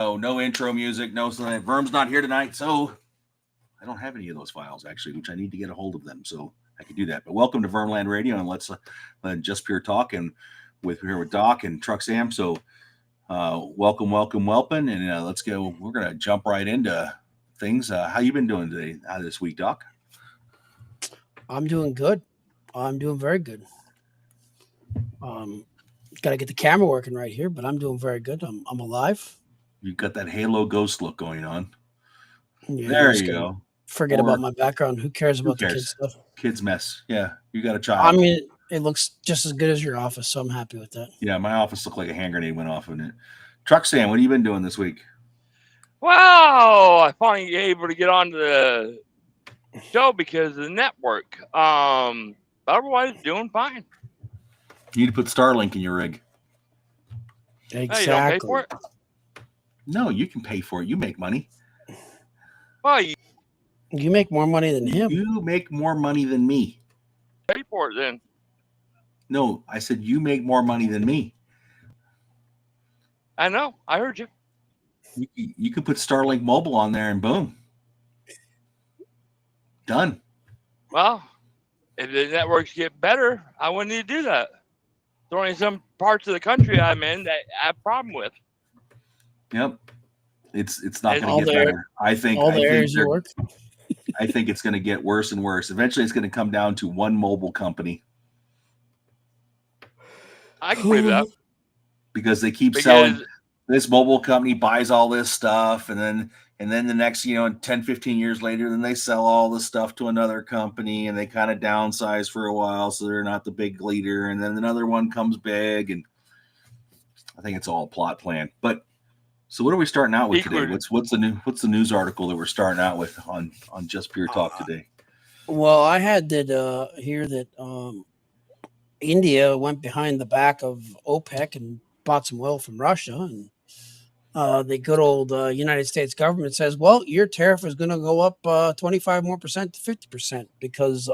Oh, no intro music, no something. Verm's not here tonight, so I don't have any of those files actually, which I need to get a hold of them so I can do that. But welcome to Vermland Radio, and let's just pure talk and with Doc and Truck Sam. So welcome, and let's go. We're gonna jump right into things. How you been doing today? This week, Doc? I'm doing good. I'm doing very good. Got to get the camera working right here, but I'm doing very good. I'm alive. You've got that Halo ghost look going on. Yeah, there you go. Forget about my background. Who cares about the kids stuff? Kids mess. Yeah, you got a child. I mean, it looks just as good as your office, so I'm happy with that. Yeah, my office looked like a hand grenade went off in it. Truck Sam, what have you been doing this week? Wow, I finally able to get on the show because of the network. Otherwise, doing fine. You need to put Starlink in your rig. Exactly. Hey, you don't pay for it? No, you can pay for it. You make money. Well, you make more money than him. You make more money than me. Pay for it then. No, I said you make more money than me. I know. I heard you. You could put Starlink Mobile on there and boom. Done. Well, if the networks get better, I wouldn't need to do that. There's only some parts of the country I'm in that I have a problem with. Yep. It's not going to get better. I think it's going to get worse and worse. Eventually, it's going to come down to one mobile company. I can believe that. Because they keep selling. This mobile company buys all this stuff, and then the next, 10, 15 years later, then they sell all the stuff to another company, and they kind of downsize for a while, so they're not the big leader, and then another one comes big, and I think it's all a plot plan. But so what are we starting out with today? What's the news article that we're starting out with on Just Pure Talk today? Well, I had that hear that India went behind the back of OPEC and bought some oil from Russia, and the good old United States government says, well, your tariff is going to go up 25% more to 50% because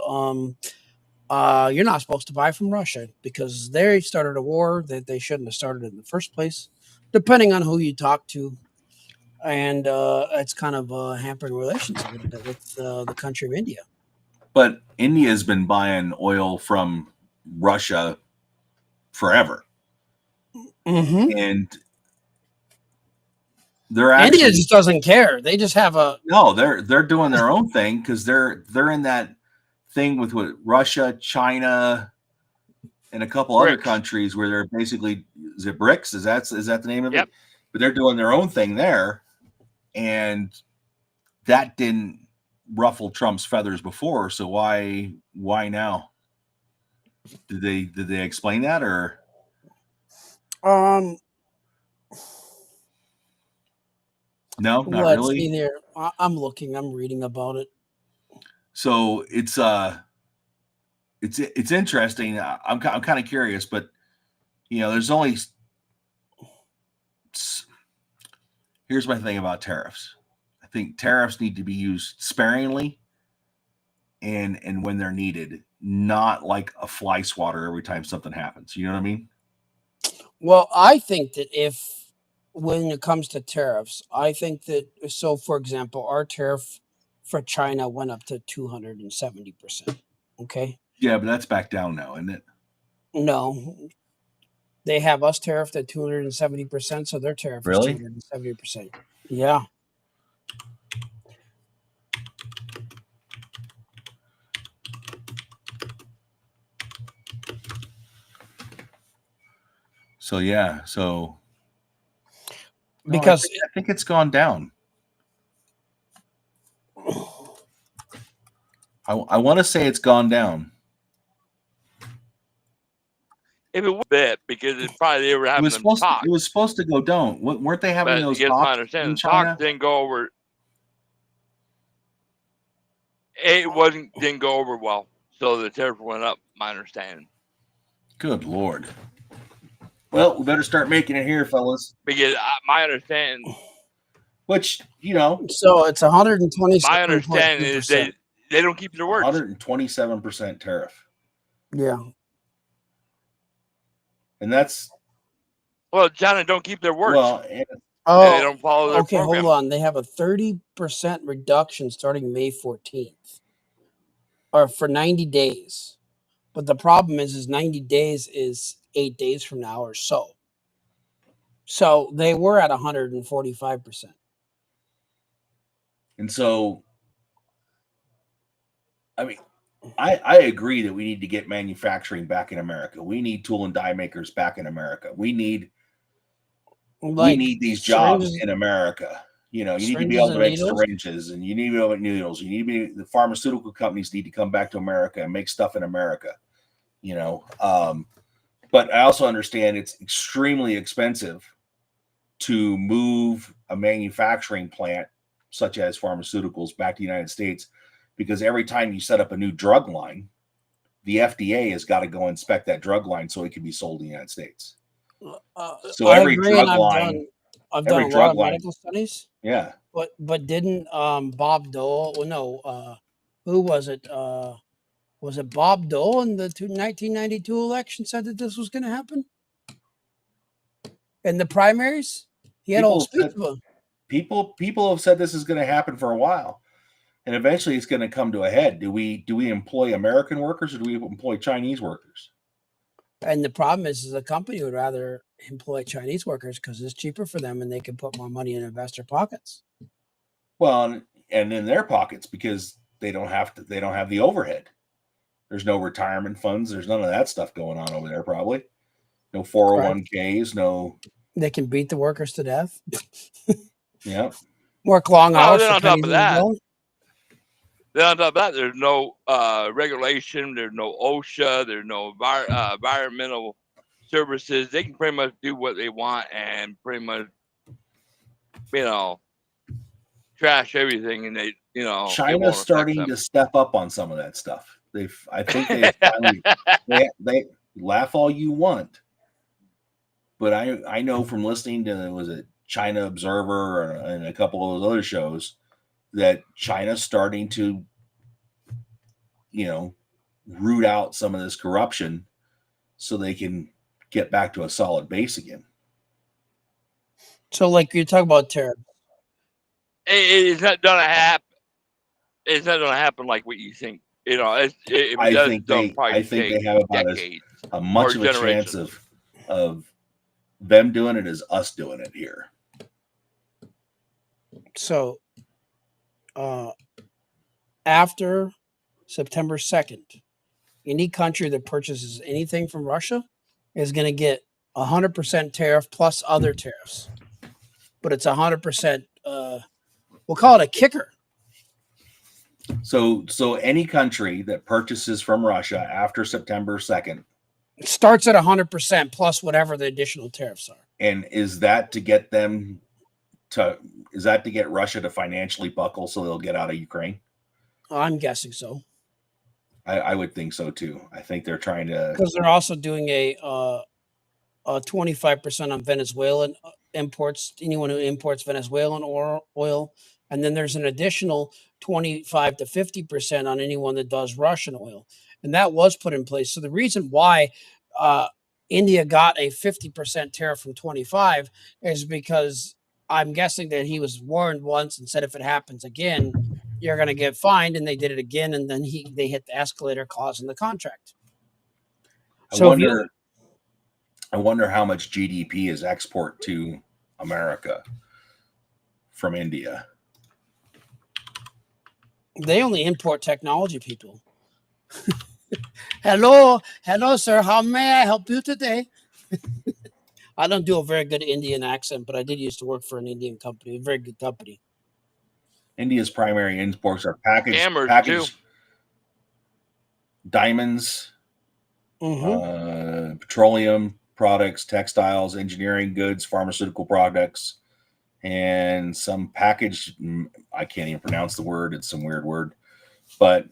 you're not supposed to buy from Russia because they started a war that they shouldn't have started in the first place, depending on who you talk to. And it's kind of hampering relations a little bit with the country of India. But India has been buying oil from Russia forever. Mm-hmm. And India just doesn't care. They just have they're doing their own thing because they're in that thing with what Russia, China, and a couple other countries where they're basically, is it BRICS? Is that the name of it? But they're doing their own thing there, and that didn't ruffle Trump's feathers before. So why now? Did they explain that or? No, not really. See there. I'm looking. I'm reading about it. So it's interesting. I'm kind of curious, but there's only. Here's my thing about tariffs. I think tariffs need to be used sparingly, and when they're needed, not like a fly swatter every time something happens. You know what I mean? Well, I think that when it comes to tariffs, I think that, so for example, our tariff for China went up to 270%. Okay. Yeah, but that's back down now, isn't it? No. They have us tariffed at 270%, so their tariff is 270%. Yeah. So because I think it's gone down. I want to say it's gone down. If it was a bit, because it's probably they were having talks. It was supposed to go down. Weren't they having those talks? My understanding, the talks didn't go over. It didn't go over well, so the tariff went up. My understanding. Good Lord. Well, we better start making it here, fellas. Because my understanding, which so it's 127. My understanding is they don't keep their words. 127% tariff. Yeah. And that's China don't keep their words. Well, and they don't follow their okay, program. hold on. They have a 30% reduction starting May 14th, or for 90 days. But the problem is 90 days is 8 days from now or so. So they were at 145%. And so, I mean, I agree that we need to get manufacturing back in America. We need tool and die makers back in America. We need these jobs in America. You know, you need to be able to make syringes, and you need to be able to make needles. You need to be, the pharmaceutical companies need to come back to America and make stuff in America. You know, but I also understand it's extremely expensive to move a manufacturing plant such as pharmaceuticals back to the United States, because every time you set up a new drug line, the FDA has got to go inspect that drug line so it can be sold in the United States. So every drug line, I've done a lot of medical studies. Yeah. But didn't Bob Dole? Well, no. Who was it? Was it Bob Dole in the 1992 election said that this was going to happen? In the primaries, he had all speech of them. People have said this is going to happen for a while, and eventually it's going to come to a head. Do we employ American workers, or do we employ Chinese workers? And the problem is the company would rather employ Chinese workers because it's cheaper for them, and they can put more money in investor pockets. Well, and in their pockets, because they don't have the overhead. There's no retirement funds. There's none of that stuff going on over there. Probably no 401ks. No. They can beat the workers to death. Yeah. Work long hours. Then on top of that, there's no regulation. There's no OSHA. There's no environmental services. They can pretty much do what they want and pretty much, trash everything. And China's starting to step up on some of that stuff. I think they finally they laugh all you want, but I know from listening to, was it China Observer and a couple of those other shows, that China's starting to, root out some of this corruption so they can get back to a solid base again. So, like, you talk about tariffs. It's not going to happen. It's not going to happen like what you think. I think they have about as much of a chance of them doing it as us doing it here. So, after September 2nd, any country that purchases anything from Russia is going to get 100% tariff plus other tariffs. But it's 100%, we'll call it a kicker. So any country that purchases from Russia after September 2nd starts at 100% plus whatever the additional tariffs are. And is that to get Russia to financially buckle so they'll get out of Ukraine? I'm guessing so. I would think so too. I think they're trying to, because they're also doing a 25% on Venezuelan imports. Anyone who imports Venezuelan oil, and then there's an additional 25 to 50% on anyone that does Russian oil, and that was put in place. So the reason why India got a 50% tariff from 25 is because I'm guessing that he was warned once and said if it happens again, you're going to get fined, and they did it again, and then they hit the escalator clause in the contract. I wonder how much GDP is export to America from India. They only import technology people. Hello, sir. How may I help you today? I don't do a very good Indian accent, but I did used to work for an Indian company, a very good company. India's primary imports are packaged diamonds, petroleum products, textiles, engineering goods, pharmaceutical products, and some packaged, I can't even pronounce the word. It's some weird word, but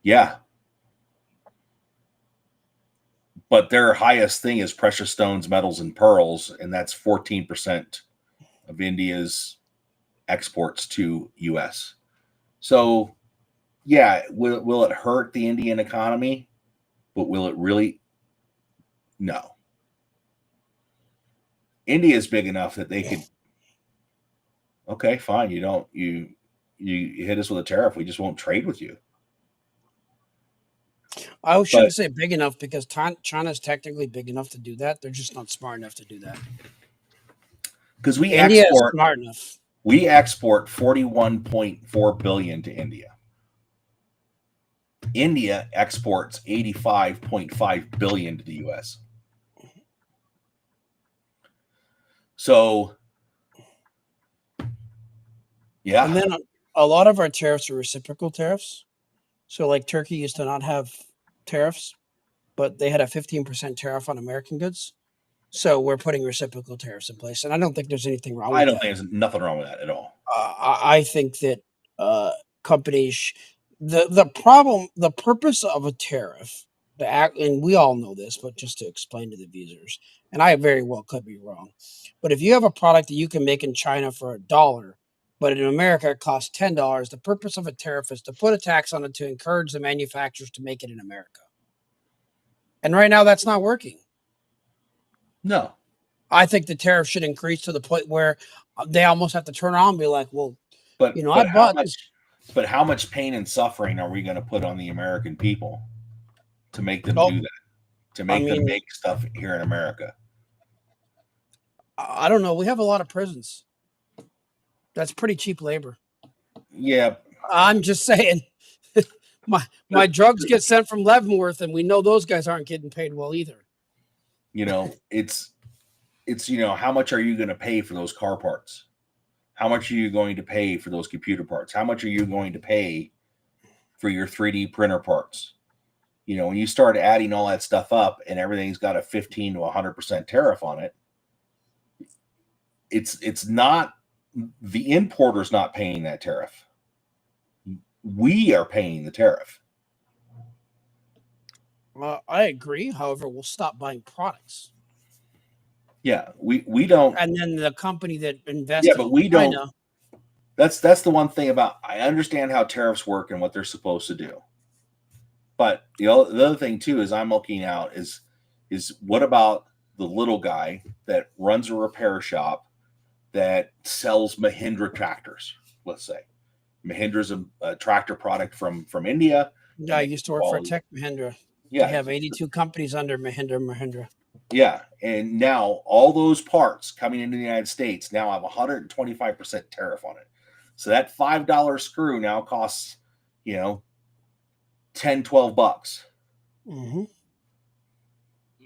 yeah. But their highest thing is precious stones, metals, and pearls, and that's 14% of India's exports to U.S. So, yeah, will it hurt the Indian economy? But will it really? No. India is big enough that they could. Okay, fine. You hit us with a tariff. We just won't trade with you. I shouldn't say big enough because China's technically big enough to do that. They're just not smart enough to do that. Because India is smart enough. We export $41.4 billion to India. India exports $85.5 billion to the U.S. So, yeah. And then a lot of our tariffs are reciprocal tariffs. So, like Turkey used to not have tariffs, but they had a 15% tariff on American goods. So we're putting reciprocal tariffs in place, and I don't think there's anything wrong with that. I don't think there's nothing wrong with that at all. I think that companies, the purpose of a tariff, and we all know this, but just to explain to the viewers, and I very well could be wrong, but if you have a product that you can make in China for $1, but in America it costs $10, the purpose of a tariff is to put a tax on it to encourage the manufacturers to make it in America. And right now that's not working. No. I think the tariff should increase to the point where they almost have to turn around and be like, well, I bought this. But how much pain and suffering are we going to put on the American people to make them do that? To make them make stuff here in America? I don't know. We have a lot of prisons. That's pretty cheap labor. Yeah. I'm just saying. my drugs get sent from Leavenworth, and we know those guys aren't getting paid well either. It's how much are you going to pay for those car parts? How much are you going to pay for those computer parts? How much are you going to pay for your 3D printer parts? When you start adding all that stuff up and everything's got a 15 to 100% tariff on it, it's not, the importer's not paying that tariff. We are paying the tariff. I agree. However, we'll stop buying products. Yeah, we don't. And then the company that invested. Yeah, but we don't. That's the one thing about. I understand how tariffs work and what they're supposed to do. But the other thing too is I'm looking out is what about the little guy that runs a repair shop that sells Mahindra tractors? Let's say Mahindra's a tractor product from India. Yeah, I used to work for Tech Mahindra. Yeah, they have 82 companies under Mahindra. Yeah, and now all those parts coming into the United States now have 125% tariff on it. So that $5 screw now costs, $10, $12. Mm-hmm.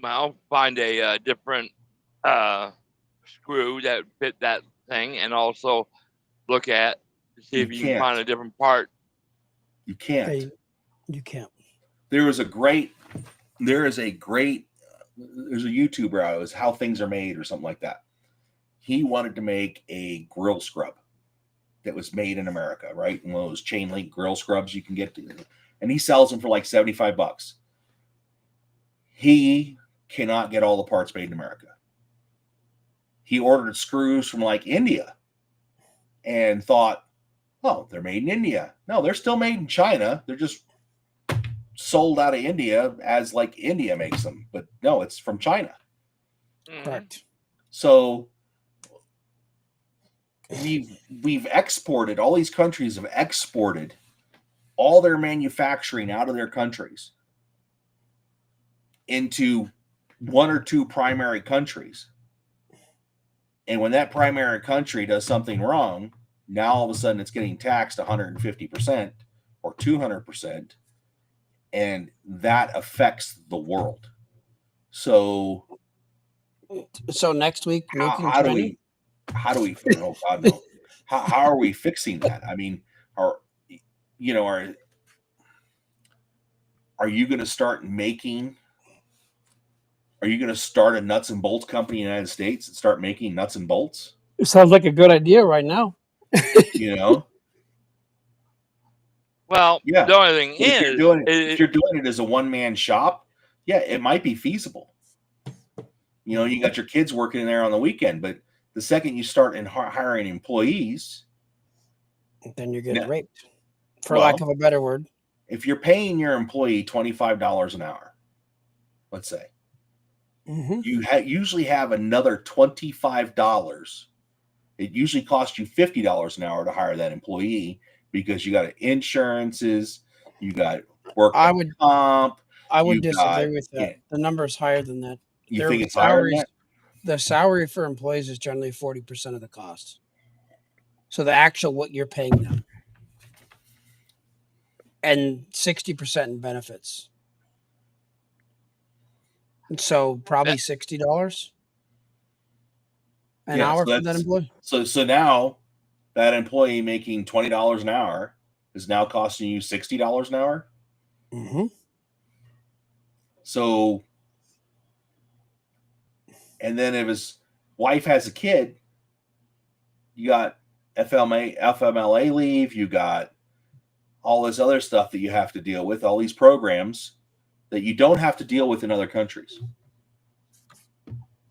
I'll find a different screw that fit that thing, and also look at to see if you can find a different part. You can't. You can't. There's a YouTuber, it was How Things Are Made or something like that. He wanted to make a grill scrub that was made in America, right? One of those chain link grill scrubs you can get, and he sells them for like $75. He cannot get all the parts made in America. He ordered screws from like India and thought, oh, they're made in India. No, they're still made in China. They're just sold out of India as like India makes them, but no, it's from China. Correct. So we've exported, all these countries have exported all their manufacturing out of their countries into one or two primary countries. And when that primary country does something wrong, now all of a sudden it's getting taxed 150% or 200%. And that affects the world. So next week, how do we? Oh God, no! How are we fixing that? I mean, are you going to start making? Are you going to start a nuts and bolts company in the United States and start making nuts and bolts? It sounds like a good idea right now. Well, yeah. The only thing if you're doing it as a one-man shop, yeah, it might be feasible. You got your kids working in there on the weekend, but the second you start hiring employees, then you're getting raped, for lack of a better word. If you're paying your employee $25 an hour, let's say, you usually have another $25. It usually costs you $50 an hour to hire that employee because you got insurances, you got work comp. I would disagree with that. Yeah. The number is higher than that. You think it's higher than that? The salary for employees is generally 40% of the cost. So the actual what you're paying them. And 60% in benefits. So probably $60 an hour for that employee. So now that employee making $20 an hour is now costing you $60 an hour. Mm-hmm. So, and then if his wife has a kid, you got FMLA leave, you got all this other stuff that you have to deal with, all these programs that you don't have to deal with in other countries.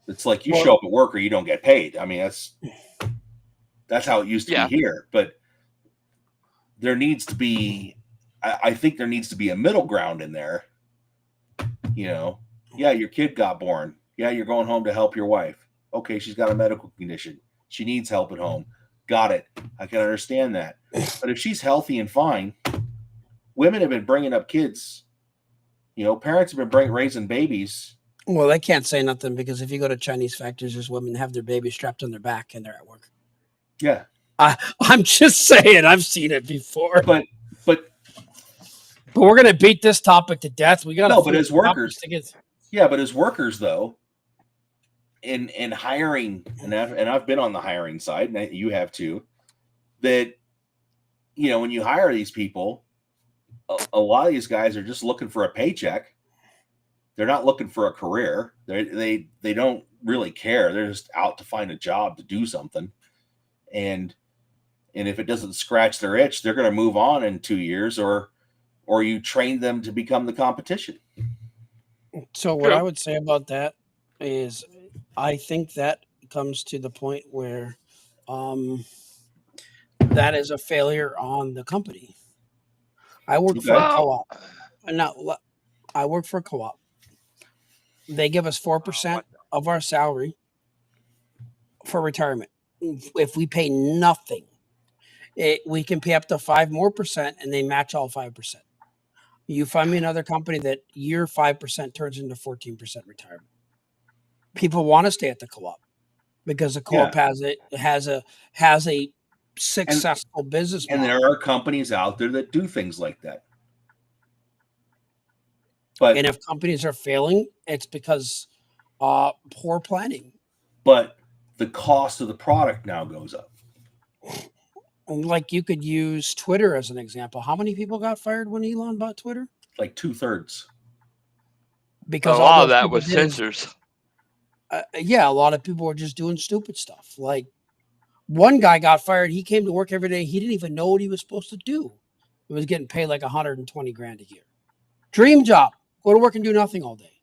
It's like you show up at work or you don't get paid. I mean, that's how it used to be here. But there needs to be, I think there needs to be a middle ground in there. You know, yeah, your kid got born. Yeah, you're going home to help your wife. Okay, she's got a medical condition. She needs help at home. Got it. I can understand that. But if she's healthy and fine, women have been bringing up kids. You know, parents have been raising babies. Well, they can't say nothing because if you go to Chinese factories, there's women that have their baby strapped on their back and they're at work. Yeah. I'm just saying, I've seen it before. But we're gonna beat this topic to death. We got but as workers, but as workers though, in hiring, and I've been on the hiring side, and you have too. That you know, when you hire these people, a lot of these guys are just looking for a paycheck. They're not looking for a career. They don't really care. They're just out to find a job to do something, and if it doesn't scratch their itch, they're going to move on in 2 years, or you train them to become the competition. So what I would say about that is I think that comes to the point where that is a failure on the company. I work for a co-op. I work for a co-op. They give us 4% of our salary for retirement. If we pay nothing, we can pay up to 5% more, and they match all 5%. You find me another company that your 5% turns into 14% retirement. People want to stay at the co-op because the co-op has a successful business model. And there are companies out there that do things like that. And if companies are failing, it's because poor planning. But the cost of the product now goes up. Like you could use Twitter as an example. How many people got fired when Elon bought Twitter? Like 2/3. Because a lot of that was censors. A lot of people were just doing stupid stuff. Like one guy got fired. He came to work every day. He didn't even know what he was supposed to do. He was getting paid like $120,000 a year. Dream job. Go to work and do nothing all day.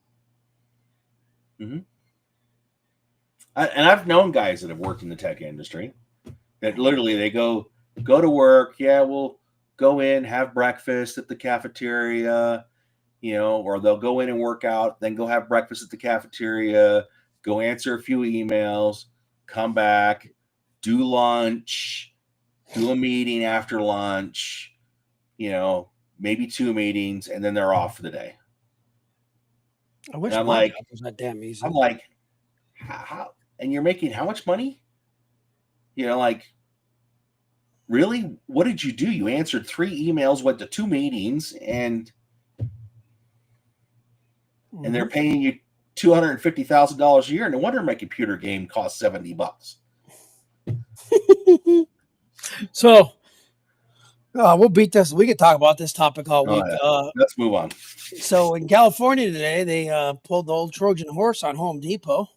Mm-hmm. And I've known guys that have worked in the tech industry that literally they go to work. Yeah, we'll go in, have breakfast at the cafeteria, you know, or they'll go in and work out, then go have breakfast at the cafeteria, go answer a few emails, come back, do lunch, do a meeting after lunch, you know, maybe 2 meetings, and then they're off for the day. I wish my job was that damn easy. I'm like, how? And you're making how much money? You know, like, really? What did you do? You answered 3 emails, went to 2 meetings, and they're paying you $250,000 a year. No wonder my computer game costs $70. So we'll beat this. We could talk about this topic all week. Let's move on. So in California today, they pulled the old Trojan horse on Home Depot.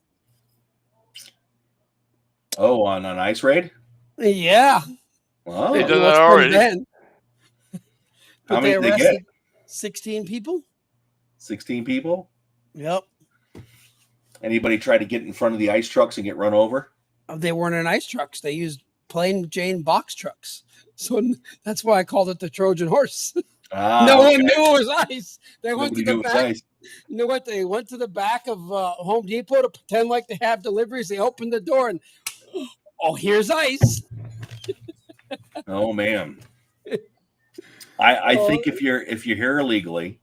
Oh, on an ice raid? Yeah. Wow. They've done that already. How many did they get? 16 people. 16 people? Yep. Anybody try to get in front of the ice trucks and get run over? They weren't in ice trucks. They used plain Jane box trucks. So that's why I called it the Trojan horse. No one knew it was ice. They went to the back. You know what? They went to the back of Home Depot to pretend like they have deliveries. They opened the door and, oh, here's ice. Oh man. I think if you're here illegally,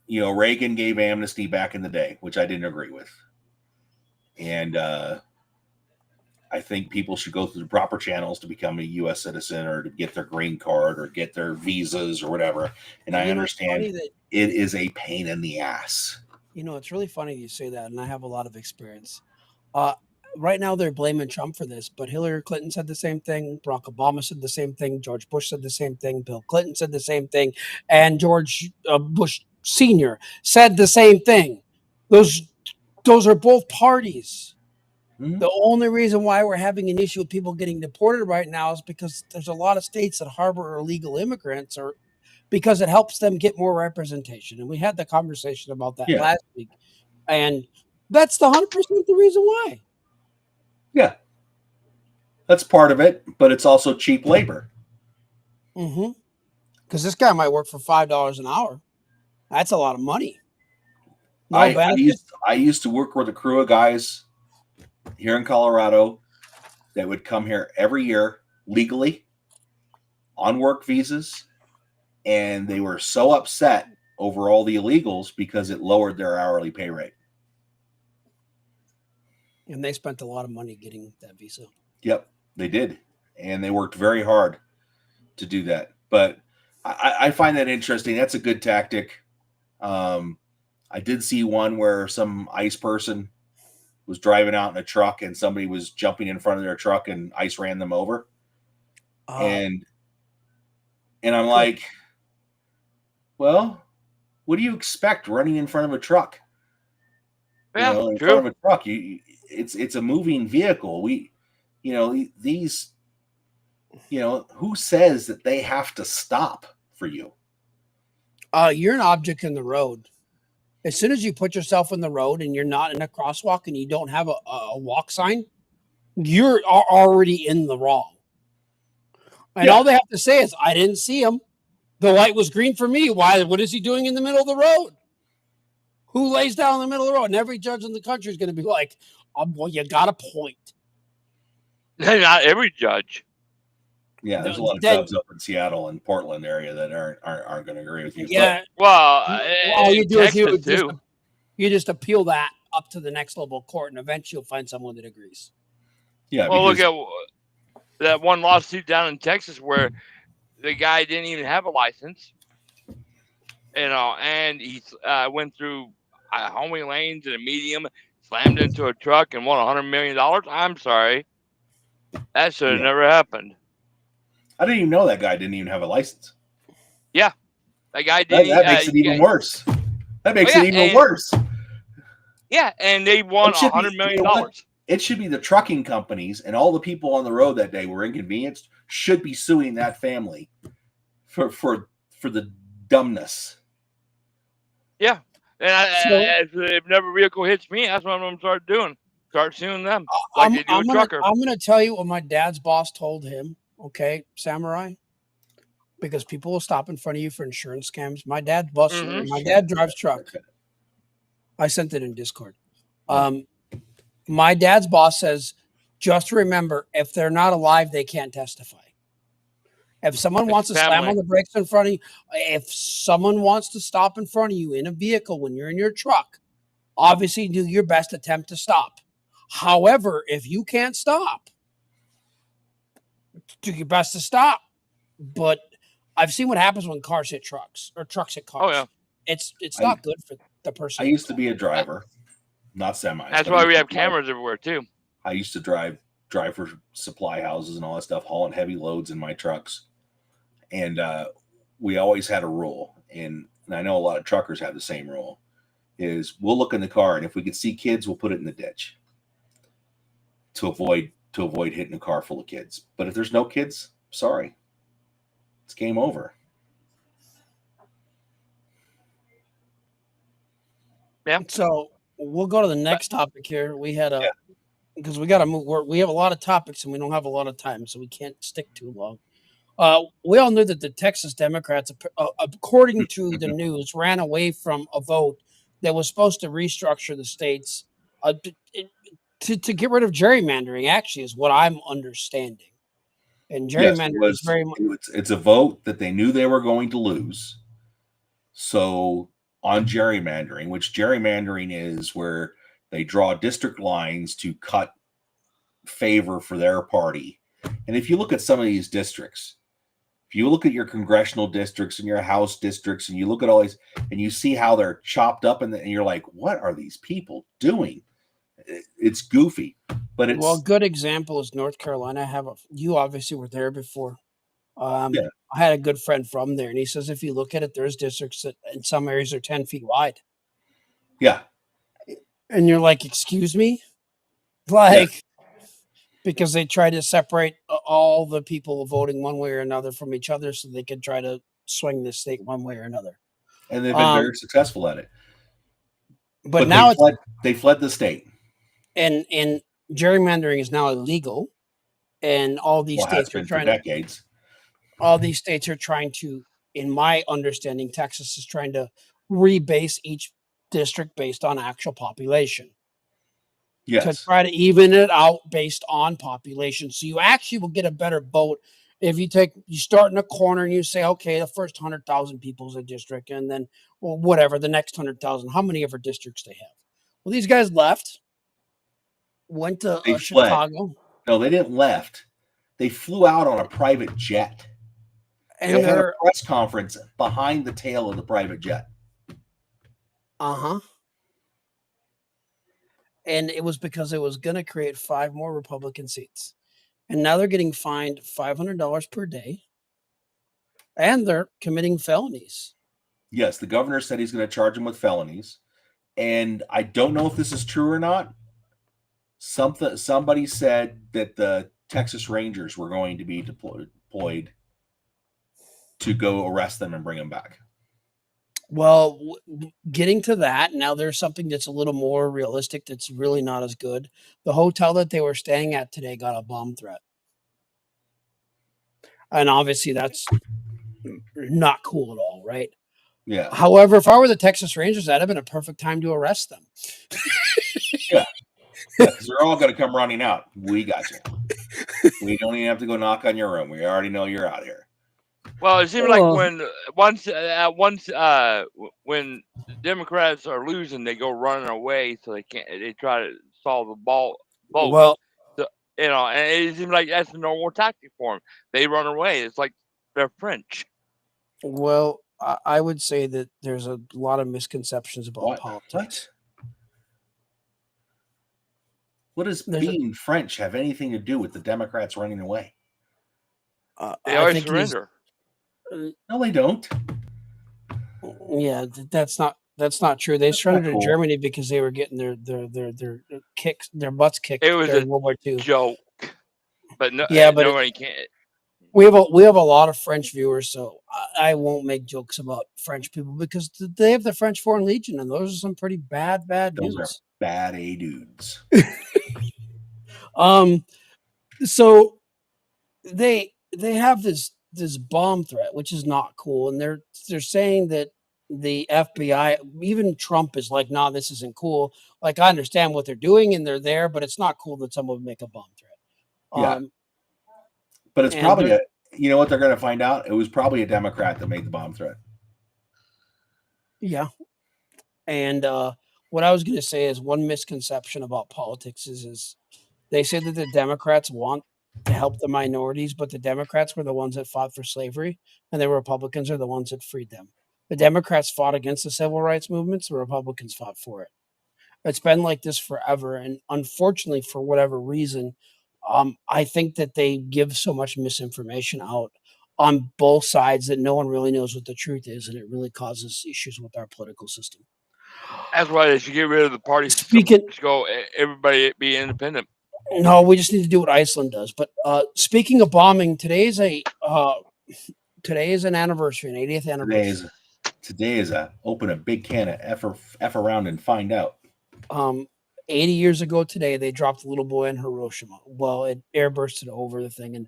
Reagan gave amnesty back in the day, which I didn't agree with. And I think people should go through the proper channels to become a U.S. citizen or to get their green card or get their visas or whatever. And I understand it is a pain in the ass. It's really funny you say that, and I have a lot of experience. Right now, they're blaming Trump for this, but Hillary Clinton said the same thing. Barack Obama said the same thing. George Bush said the same thing. Bill Clinton said the same thing. And George Bush Sr. said the same thing. Those are both parties. Mm-hmm. The only reason why we're having an issue with people getting deported right now is because there's a lot of states that harbor illegal immigrants, or because it helps them get more representation. And we had the conversation about that last week. And that's the 100% the reason why. Yeah. That's part of it, but it's also cheap labor. Mm-hmm. Because this guy might work for $5 an hour. That's a lot of money. No I used to work with a crew of guys here in Colorado that would come here every year legally on work visas, and they were so upset over all the illegals because it lowered their hourly pay rate. And they spent a lot of money getting that visa. Yep, they did. And they worked very hard to do that. But I find that interesting. That's a good tactic. I did see one where some ICE person was driving out in a truck and somebody was jumping in front of their truck and ICE ran them over. And I'm like, well, what do you expect running in front of a truck? Yeah, in front of a truck, it's a moving vehicle. These, who says that they have to stop for you? You're an object in the road. As soon as you put yourself in the road and you're not in a crosswalk and you don't have a walk sign, you're already in the wrong. And all they have to say is, I didn't see him. The light was green for me. Why? What is he doing in the middle of the road? Who lays down in the middle of the road? And every judge in the country is going to be like, well, you got a point. Not every judge. Yeah, there's a lot of judges up in Seattle and Portland area that aren't going to agree with you. Yeah. Well, all you do is you just appeal that up to the next level of court, and eventually you'll find someone that agrees. Yeah. Well, look at that one lawsuit down in Texas where the guy didn't even have a license, and he went through homing lanes in a medium, slammed into a truck, and won $100 million. I'm sorry, that should have never happened. I didn't even know that guy didn't even have a license. Yeah, that guy didn't. That makes it even worse. That makes it even worse. Yeah, and they won $100 million. It should be the trucking companies and all the people on the road that day were inconvenienced should be suing that family for the dumbness. Yeah, and if another vehicle hits me, that's what I'm going to start doing. Start suing them like they do a trucker. I'm going to tell you what my dad's boss told him. Okay, Samurai, because people will stop in front of you for insurance scams. My dad's boss, my dad drives truck. I sent it in Discord. My dad's boss says, just remember, if they're not alive, they can't testify. If someone wants to slam on the brakes in front of you, if someone wants to stop in front of you in a vehicle when you're in your truck, obviously do your best attempt to stop. However, if you can't stop, do your best to stop. But I've seen what happens when cars hit trucks or trucks hit cars. Oh, yeah. It's not good for the person. I used to be a driver, not semi. That's why we have cameras everywhere, too. I used to drive for supply houses and all that stuff, hauling heavy loads in my trucks. And we always had a rule, and I know a lot of truckers have the same rule, is we'll look in the car, and if we can see kids, we'll put it in the ditch to avoid hitting a car full of kids. But if there's no kids, sorry, it's game over. Yeah. So we'll go to the next topic here. We had because we got to move. We have a lot of topics and we don't have a lot of time, so we can't stick too long. We all knew that the Texas Democrats, according to the news, ran away from a vote that was supposed to restructure the states to get rid of gerrymandering. Actually, is what I'm understanding. And Yes, it gerrymandering is was. very much. It's a vote that they knew they were going to lose. So on gerrymandering, which gerrymandering is where they draw district lines to cut favor for their party. And if you look at some of these districts, if you look at your congressional districts and your House districts, and you look at all these, and you see how they're chopped up, and you're like, what are these people doing? It's goofy, but it's Well, a good example is North Carolina. You obviously were there before. Yeah. I had a good friend from there, and he says if you look at it, there's districts that in some areas are 10 feet wide. Yeah. And you're like, excuse me? Like, because they try to separate all the people voting one way or another from each other so they could try to swing the state one way or another. And they've been very successful at it. But now they fled the state. And gerrymandering is now illegal. And all these states are trying for decades. All these states are trying to, in my understanding, Texas is trying to rebase each district based on actual population. Yes. To try to even it out based on population. So you actually will get a better vote if you start in a corner and you say, okay, the first 100,000 people is a district, and then, well, whatever, the next 100,000, how many ever districts they have? Well, these guys left, went to Chicago. No, they didn't left. They flew out on a private jet. And they had a press conference behind the tail of the private jet. Uh-huh. And it was because it was going to create 5 more Republican seats. And now they're getting fined $500 per day. And they're committing felonies. Yes, the governor said he's going to charge them with felonies. And I don't know if this is true or not. Somebody said that the Texas Rangers were going to be deployed to go arrest them and bring them back. Well, getting to that, now there's something that's a little more realistic that's really not as good. The hotel that they were staying at today got a bomb threat. And obviously that's not cool at all, right? Yeah. However, if I were the Texas Rangers, that'd have been a perfect time to arrest them. Yeah. Because they're all going to come running out. We got you. We don't even have to go knock on your room. We already know you're out here. Well, it seems like when Democrats are losing, they go running away, so they can't. They try to solve the vote. Well, so, and it seems like that's the normal tactic for them. They run away. It's like they're French. Well, I would say that there's a lot of misconceptions about politics. What does being French have anything to do with the Democrats running away? They always surrender. No, they don't. Yeah, that's not true. They surrendered to Germany because they were getting their butts kicked. It was during World War II. Joke, but no, but nobody can't. We have a lot of French viewers, so I won't make jokes about French people because they have the French Foreign Legion, and those are some pretty bad dudes. Those are bad dudes. So they have this bomb threat, which is not cool, and they're saying that the FBI, even Trump, is like, "Nah, this isn't cool." Like, I understand what they're doing, and they're there, but it's not cool that someone would make a bomb threat. Yeah. But it's probably you know what they're going to find out? It was probably a Democrat that made the bomb threat. Yeah. And what I was going to say is one misconception about politics is they say that the Democrats want to help the minorities, but the Democrats were the ones that fought for slavery, and the Republicans are the ones that freed them. The Democrats fought against the civil rights movements. The Republicans fought for it. It's been like this forever. And unfortunately, for whatever reason, I think that they give so much misinformation out on both sides that no one really knows what the truth is, and it really causes issues with our political system. That's why they should get rid of the party system. Go everybody be independent. No, we just need to do what Iceland does. But speaking of bombing, today is an anniversary, an 80th anniversary. Today is open a big can of F around and find out. 80 years ago today, they dropped a little boy in Hiroshima. Well, it airbursted over the thing, and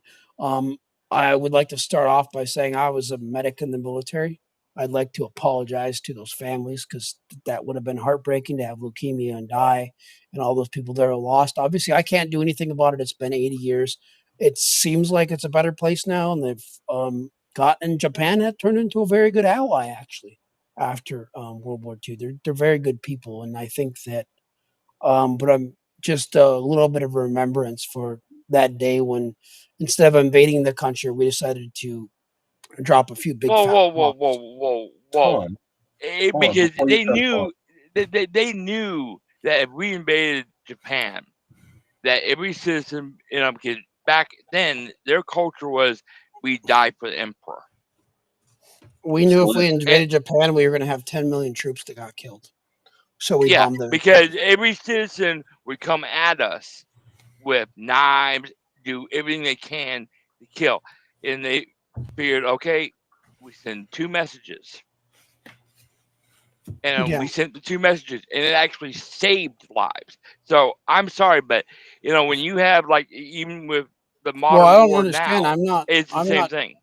I would like to start off by saying I was a medic in the military. I'd like to apologize to those families because that would have been heartbreaking to have leukemia and die, and all those people that are lost. Obviously, I can't do anything about it. It's been 80 years. It seems like it's a better place now, and they've gotten Japan had turned into a very good ally actually after World War II. They're very good people, and I think that. But I'm just a little bit of remembrance for that day when instead of invading the country, we decided to drop a few big Whoa, fat whoa, whoa, bombs. whoa, whoa, Hold whoa! on, Because before you they start going. knew they knew that if we invaded Japan, that every citizen, because back then their culture was we die for the emperor. We knew if So we And, invaded Japan, we were going to have 10 million troops that got killed. So we yeah, bombed them. because every citizen would come at us with knives, do everything they can to kill, and they figured, okay, we send 2 messages. And Yeah. we sent the 2 messages, and it actually saved lives. So I'm sorry, but when you have like even with the Well, I modern don't war understand. now, it's the same thing.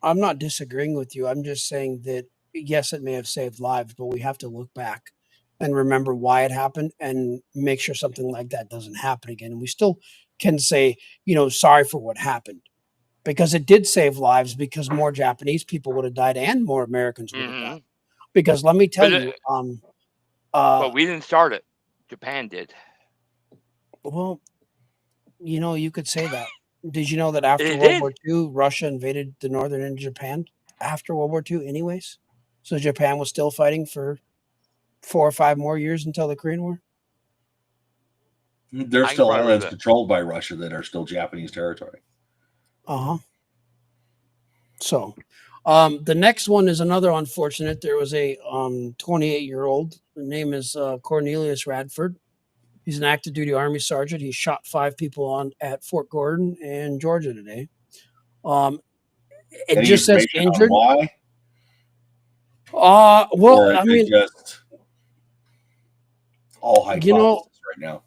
I'm not disagreeing with you. I'm just saying that yes, it may have saved lives, but we have to look back and remember why it happened and make sure something like that doesn't happen again. And we still can say, sorry for what happened because it did save lives because more Japanese people would have died and more Americans would have died. Hmm Because let me tell But you, but we didn't start it. Japan did. well, you could say that. Did you know that after It World War did. II, Russia invaded the northern end of Japan after World War II, anyways? So Japan was still fighting for 4 or 5 more years until the Korean War. there's I can still probably believe islands it. controlled by Russia that are still Japanese territory. Uh huh. So, the next one is another unfortunate. There was a 28-year-old. The name is Cornelius Radford. He's an active duty Army sergeant. He shot 5 people on at Fort Gordon in Georgia today. Um, it Any just says information on injured. why, Well, or is I it mean, just all you know, hypothesis right now?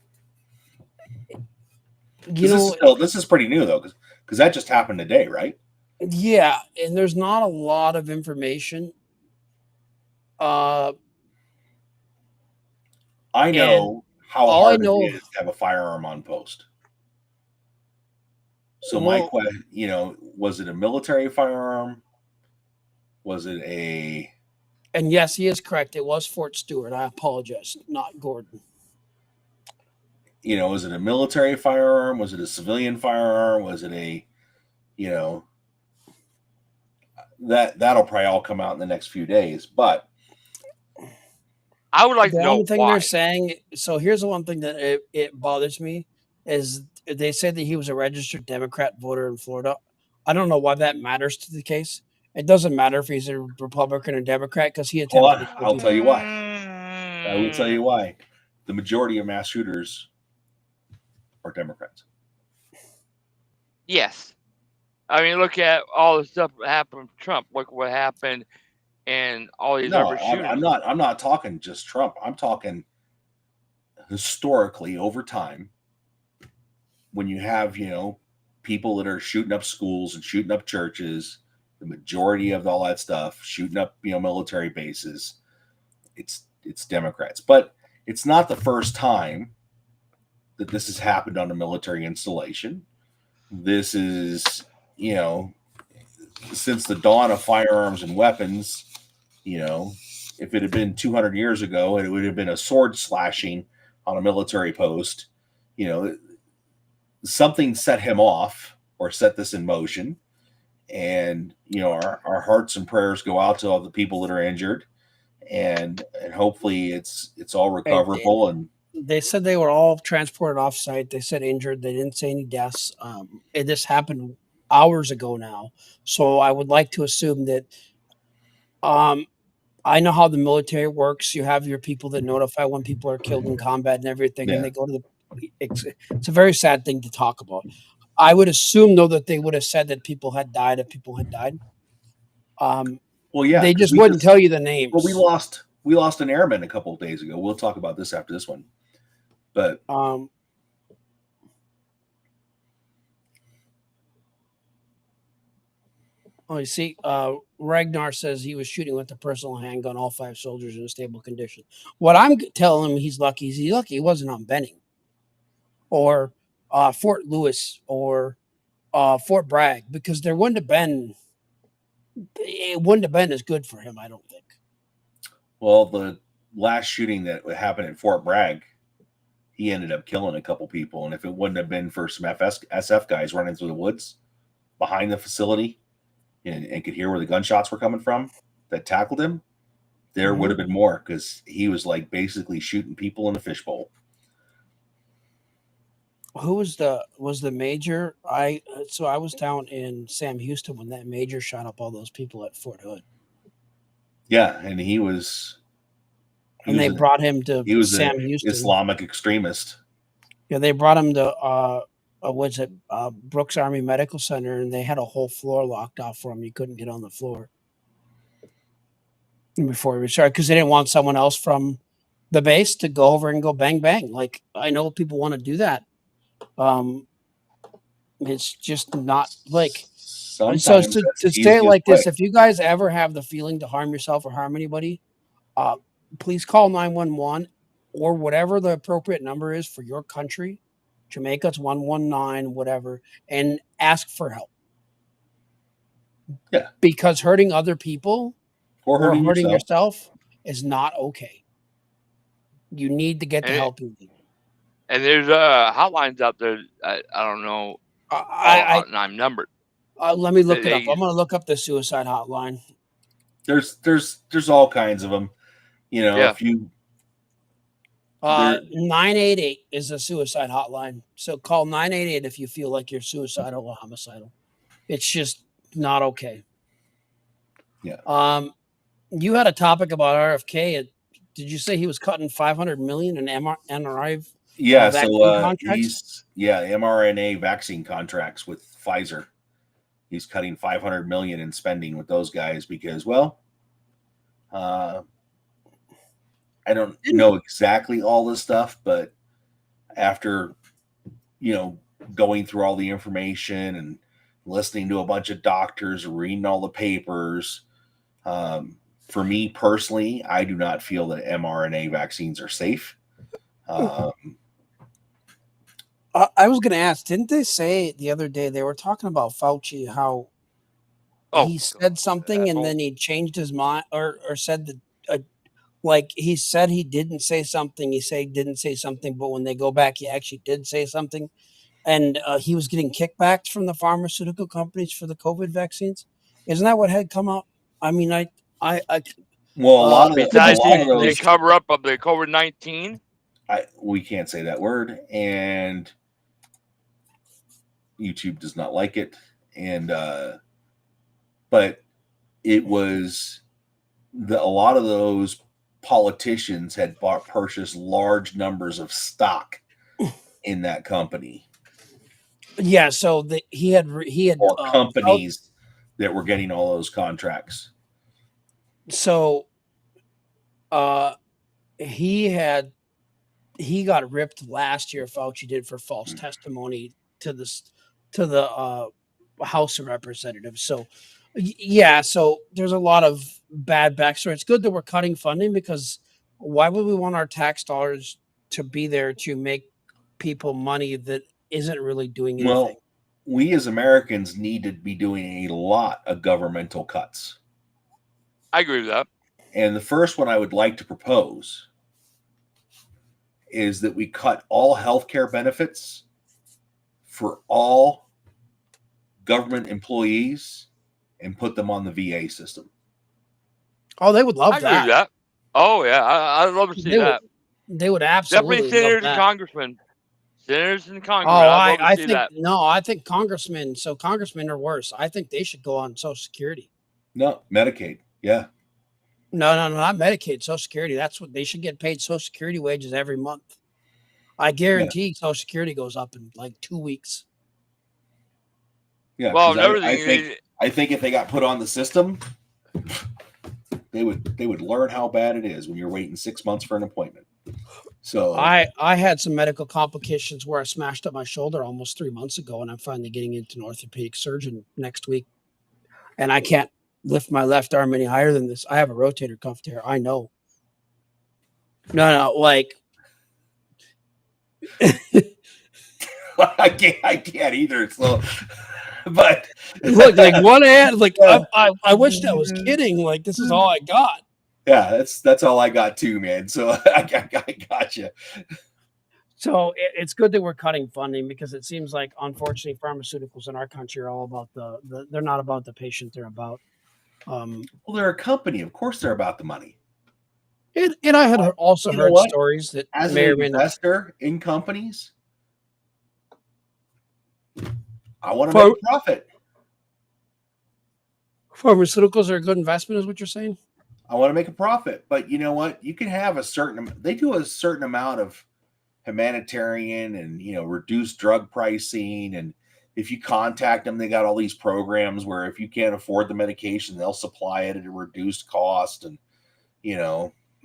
you Because know, this is pretty new though, because that just happened today, right? yeah, and there's not a lot of information. Uh, I and know how all I hard it know, is to have a firearm on post. So my well, question, was it a military firearm? Was it a, and yes, he is correct. It was Fort Stewart. I apologize, not Gordon. was it a military firearm? Was it a civilian firearm? Was it a, you know, that'll probably all come out in the next few days. But I would like The to only know thing they're why. saying, so here's the one thing that it bothers me is they said that he was a registered Democrat voter in Florida. I don't know why that matters to the case. It doesn't matter if he's a Republican or Democrat because he hold attempted on, to kill I'll tell people. you why. I will tell Mm, you why. The majority of mass shooters are Democrats. yes. I mean, look at all the stuff that happened with Trump. Look what happened and all these No, other shootings. I'm not talking just Trump. I'm talking historically over time. When you have people that are shooting up schools and shooting up churches, the majority of all that stuff, shooting up military bases, it's Democrats. But it's not the first time that this has happened on a military installation. This is since the dawn of firearms and weapons. If it had been 200 years ago, it would have been a sword slashing on a military post. Something set him off or set this in motion. And, our hearts and prayers go out to all the people that are injured. And hopefully it's all recoverable. And They said they were all transported off site. They said injured. They didn't say any deaths. This happened hours ago now. So I would like to assume that I know how the military works. You have your people that notify when people are killed in combat and everything, and yeah, they go to the. It's a very sad thing to talk about. I would assume though that they would have said that people had died if people had died. Um, well, yeah, they because just wouldn't tell you the we names. lost an airman a couple of days ago. We'll talk about this after this one. But Oh, you see, Ragnar says he was shooting with a personal handgun, all 5 soldiers in a stable condition. What I'm telling him, he's lucky he wasn't on Benning or Fort Lewis or Fort Bragg, because it wouldn't have been as good for him, I don't think. Well, the last shooting that happened at Fort Bragg, he ended up killing a couple people. And if it wouldn't have been for some SF guys running through the woods behind the facility and could hear where the gunshots were coming from that tackled him, there would have been more, because he was like basically shooting people in a fishbowl. Who was the major? I was down in Sam Houston when that major shot up all those people at Fort Hood. Yeah, and he was brought him to Sam Houston. Islamic extremist. Yeah, they brought him to Brooks Army Medical Center, and they had a whole floor locked off for him. He couldn't get on the floor before he restarted, because they didn't want someone else from the base to go over and go bang bang. Like, I know people want to do that. It's just not like. Sometimes so to say it like this, if you guys ever have the feeling to harm yourself or harm anybody, please call 911 or whatever the appropriate number is for your country. Jamaica's 119, whatever, and ask for help. Yeah. Because hurting other people or hurting yourself is not okay. You need to get the help you need. And there's hotlines out there. I don't know. I'm numbered. Let me look it up. I'm going to look up the suicide hotline. There's all kinds of them. You know, if you 988 is a suicide hotline. So call 988 if you feel like you're suicidal or homicidal. It's just not okay. Yeah. You had a topic about RFK. Did you say he was cutting $500 million in mRNA? Yeah, so he's mRNA vaccine contracts with Pfizer. He's cutting $500 million in spending with those guys because, well, I don't know exactly all this stuff, but after, going through all the information and listening to a bunch of doctors, reading all the papers, for me personally, I do not feel that mRNA vaccines are safe. I was going to ask, didn't they say the other day, they were talking about Fauci, how he said something and then he changed his mind or said that, like he said he didn't say something. He said he didn't say something, but when they go back, he actually did say something. And he was getting kickbacks from the pharmaceutical companies for the COVID vaccines. Isn't that what had come out? I mean, a lot of those, they cover up of the COVID-19. We can't say that word, and YouTube does not like it. And but it was a lot of those politicians had purchased large numbers of stock in that company. Yeah, so he had or companies that were getting all those contracts. So he got ripped last year. Fauci did for false testimony to the House of Representatives. So so there's a lot of bad backstory. It's good that we're cutting funding, because why would we want our tax dollars to be there to make people money that isn't really doing anything? Well, we as Americans need to be doing a lot of governmental cuts. I agree with that. And the first one I would like to propose is that we cut all healthcare benefits for all government employees and put them on the VA system. Oh, they would love that. I agree with that. Oh, yeah. I'd love to see that. They would absolutely definitely senators and congressmen. Senators and congressmen. Oh, I think that. No, I think congressmen. So congressmen are worse. I think they should go on Social Security. No, Medicaid. Yeah. No, not Medicaid. Social Security. That's what they should get paid. Social Security wages every month. I guarantee Social Security goes up in like 2 weeks. Yeah. Well, I think if they got put on the system, they would learn how bad it is when you're waiting 6 months for an appointment. So I had some medical complications where I smashed up my shoulder almost 3 months ago, and I'm finally getting into an orthopedic surgeon next week. and I can't lift my left arm any higher than this. I have a rotator cuff tear. I know. No, like I can't either. So, but look, like one hand, like I wish that was kidding. Like this is all I got. Yeah, that's all I got too, man. So I got you. So it's good that we're cutting funding because it seems like, unfortunately, pharmaceuticals in our country are all about the they're not about the patient. They're about well, they're a company. Of course, they're about the money. And I had also heard stories that as an investor in companies, I want to make a profit. Pharmaceuticals are a good investment, is what you're saying? I want to make a profit, but you know what? You can have a certain. They do a certain amount of humanitarian and reduced drug pricing, and if you contact them, they got all these programs where if you can't afford the medication, they'll supply it at a reduced cost, and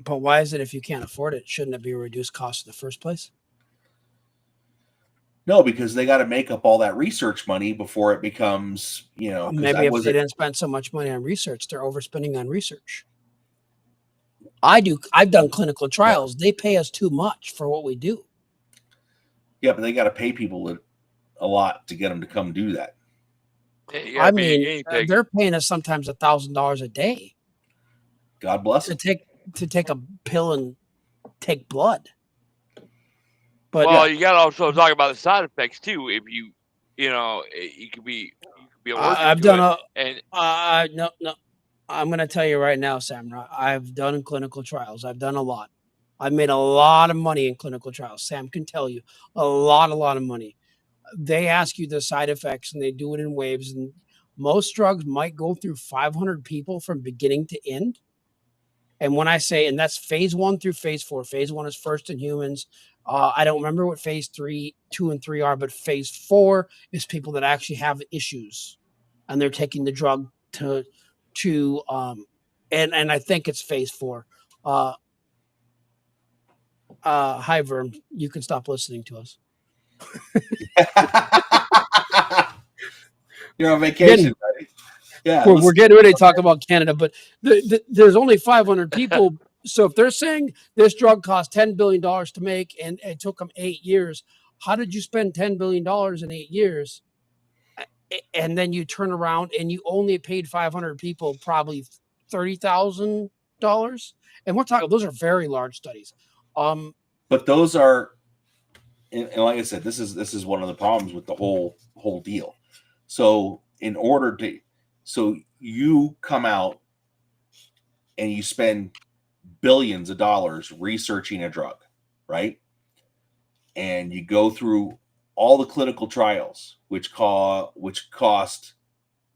But why is it if you can't afford it, shouldn't it be a reduced cost in the first place? No, because they got to make up all that research money before it becomes, maybe if they didn't spend so much money on research, they're overspending on research. I've done clinical trials. They pay us too much for what we do. Yeah, but they got to pay people a lot to get them to come do that. I mean, they're paying us sometimes $1,000 a day. God bless them. To take a pill and take blood. But you got to also talk about the side effects too. If you could be allergic to it. No. I'm going to tell you right now, Sam. I've done clinical trials. I've done a lot. I've made a lot of money in clinical trials. Sam can tell you a lot of money. They ask you the side effects, and they do it in waves. And most drugs might go through 500 people from beginning to end. And when I say, and that's phase 1 through phase 4. Phase 1 is first in humans. I don't remember what phase 2 and 3 are, but phase 4 is people that actually have issues, and they're taking the drug and I think it's phase 4. Hi, Verm. You can stop listening to us. You're on vacation, buddy. Yeah, we're getting ready to talk about Canada, but there's only 500 people. So if they're saying this drug cost $10 billion to make and it took them 8 years, how did you spend $10 billion in 8 years? And then you turn around and you only paid 500 people probably $30,000. And we're talking, those are very large studies. But those are, and like I said, this is one of the problems with the whole deal. So so you come out and you spend billions of dollars researching a drug, right? And you go through all the clinical trials, which cost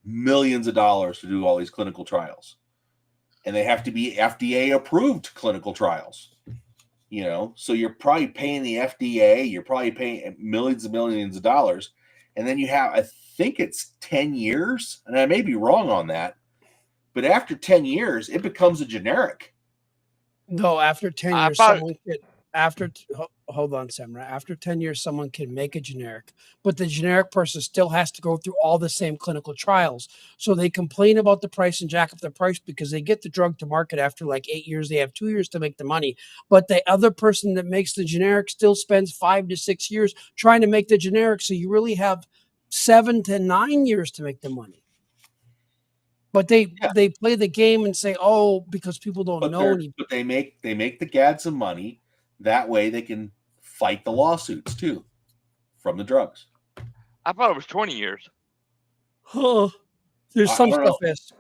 millions of dollars to do all these clinical trials. And they have to be FDA approved clinical trials. So you're probably paying the FDA, you're probably paying millions and millions of dollars. And then you have, I think it's 10 years, and I may be wrong on that, but after 10 years, it becomes a generic. No, after 10 years, hold on, Samra. After 10 years, someone can make a generic, but the generic person still has to go through all the same clinical trials. So they complain about the price and jack up the price because they get the drug to market after like 8 years. They have 2 years to make the money, but the other person that makes the generic still spends 5 to 6 years trying to make the generic. So you really have 7 to 9 years to make the money. But they play the game and say, oh, because people don't know anything. But they make the GAD some money. That way they can fight the lawsuits too from the drugs. I thought it was 20 years. Oh, there's some stuff is,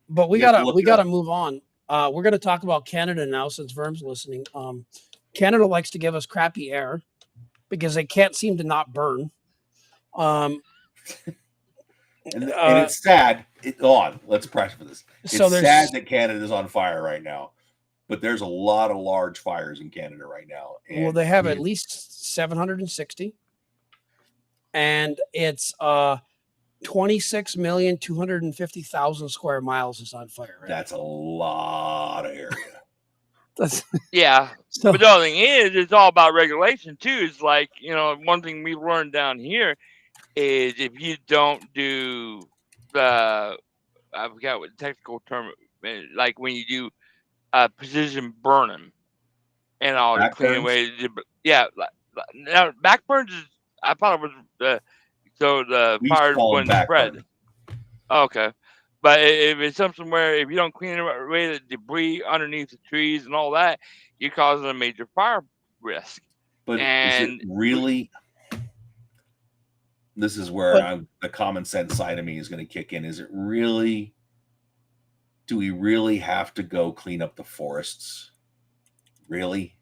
but we gotta move on. We're gonna talk about Canada now since Verm's listening. Canada likes to give us crappy air because they can't seem to not burn. And it's sad. Let's practice for this. It's sad that Canada's on fire right now, but there's a lot of large fires in Canada right now. Well, they have at least 760, and it's 26,250,000 square miles is on fire. Right? That's a lot of area. Yeah. So, but the other thing is, it's all about regulation too. It's like, one thing we learned down here is if you don't do the I forgot what the technical term, like when you do precision burning and all to clean away. Yeah, now back burns is, I thought it was so the fire wouldn't spread. Oh, okay, but if it's something where if you don't clean away the debris underneath the trees and all that, you're causing a major fire risk. But is it really? This is where the common sense side of me is going to kick in. Is it really? Do we really have to go clean up the forests? Really?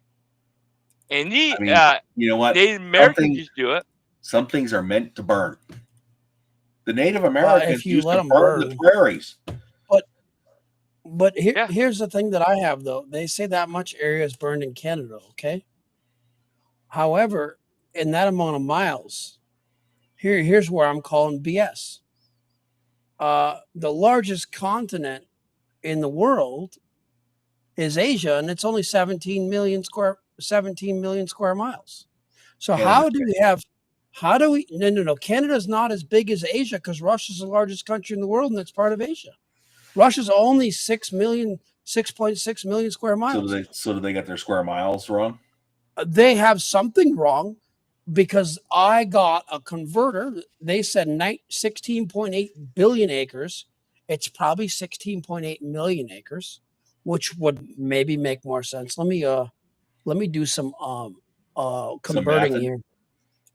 And you know what? Native Americans just do it. Some things are meant to burn. The Native Americans used to burn the prairies. But here's the thing that I have, though. They say that much area is burned in Canada, okay? However, in that amount of miles, here's where I'm calling BS. The largest continent in the world is Asia, and it's only 17 million square miles. So no, Canada's not as big as Asia because Russia's the largest country in the world and it's part of Asia. Russia's only 6.6 million square miles. So do they get their square miles wrong? They have something wrong because I got a converter. They said 16.8 billion acres. It's probably 16.8 million acres, which would maybe make more sense. Let me do some converting here.